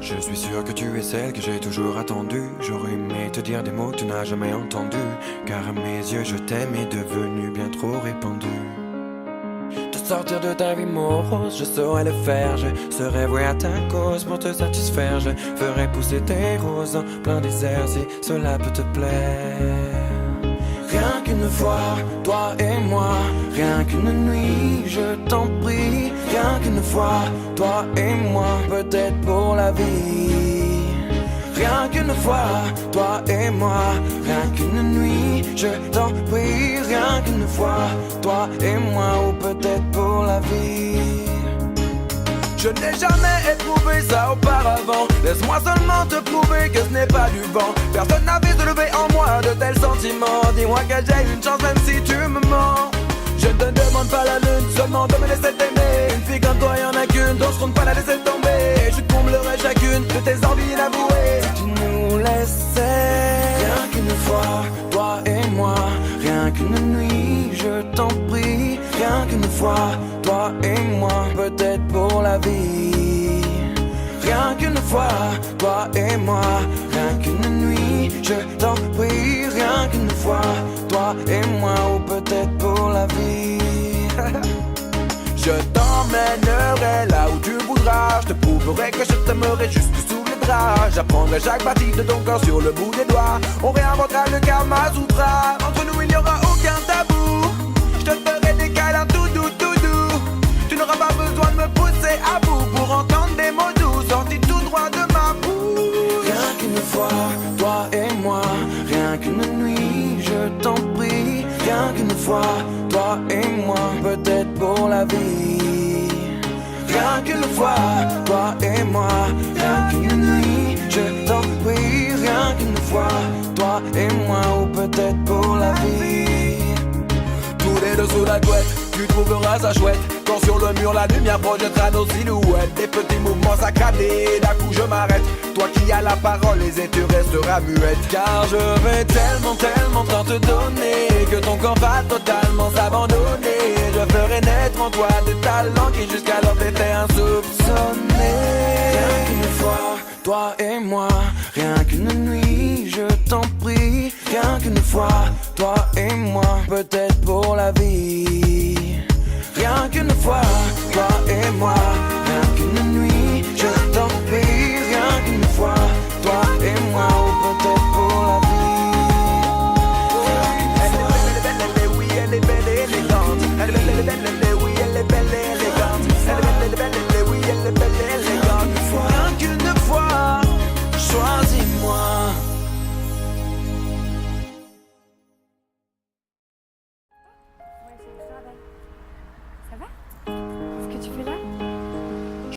Je suis sûr que tu es celle que j'ai toujours attendue. J'aurais aimé te dire des mots que tu n'as jamais entendus, car à mes yeux je t'aime est devenu bien trop répandu. Te sortir de ta vie morose, je saurais le faire. Je serais voué à ta cause pour te satisfaire. Je ferais pousser tes roses en plein désert si cela peut te plaire. Rien qu'une fois, toi et moi, rien qu'une nuit, je t'en prie. Rien qu'une fois, toi et moi, peut-être pour la vie. Rien qu'une fois, toi et moi, rien qu'une nuit, je t'en prie. Rien qu'une fois, toi et moi, ou peut-être pour la vie. Je n'ai jamais éprouvé ça auparavant. Laisse-moi seulement te prouver que ce n'est pas du vent. Personne n'avait soulevé en moi de tels sentiments. Dis-moi que j'ai une chance même si tu me mens. Je ne te demande pas la lune, seulement de me laisser t'aimer. Une fille comme toi y'en a qu'une, donc je compte pas la laisser tomber. Je te comblerai chacune de tes envies inavouées. Si tu nous laissais, rien qu'une fois, toi et moi, rien qu'une nuit, je t'en prie. Rien qu'une fois, toi et moi, peut-être pour la vie. Rien qu'une fois, toi et moi, rien qu'une nuit, je t'en prie. Rien qu'une fois, toi et moi, ou peut-être pour la vie. Je t'emmènerai là où tu voudras. Je te prouverai que je t'aimerai jusque sous les draps. J'apprendrai chaque partie de ton corps sur le bout des doigts. On réinventera le Kama Sutra. Entre nous il n'y aura aucun tabou. Je te ferai des câlins tout doux, tout doux. Tu n'auras pas besoin de me pousser à bout pour entendre des mots doux sortis tout droit de ma bouche. Rien qu'une fois, toi et moi, rien qu'une nuit, je t'en prie. Rien qu'une fois, toi et moi, peut-être pour la vie. Rien qu'une fois, toi et moi, rien qu'une nuit, je t'en prie. Rien qu'une fois, toi et moi, ou peut-être pour la vie. Tous les deux sous la couette, tu trouveras ça chouette. Quand sur le mur la lumière projettera nos silhouettes. Des petits mouvements saccadés, d'un coup je m'arrête. Toi qui as la parole, et tu resteras muette. Car je vais tellement, tellement tant te donner que ton corps va totalement s'abandonner. Je ferai naître en toi des talents qui jusqu'alors t'étaient insoupçonnés. Rien qu'une fois, toi et moi, rien qu'une nuit, je t'en prie. Rien qu'une fois, toi et moi, peut-être pour la vie. Rien qu'une fois, toi et moi,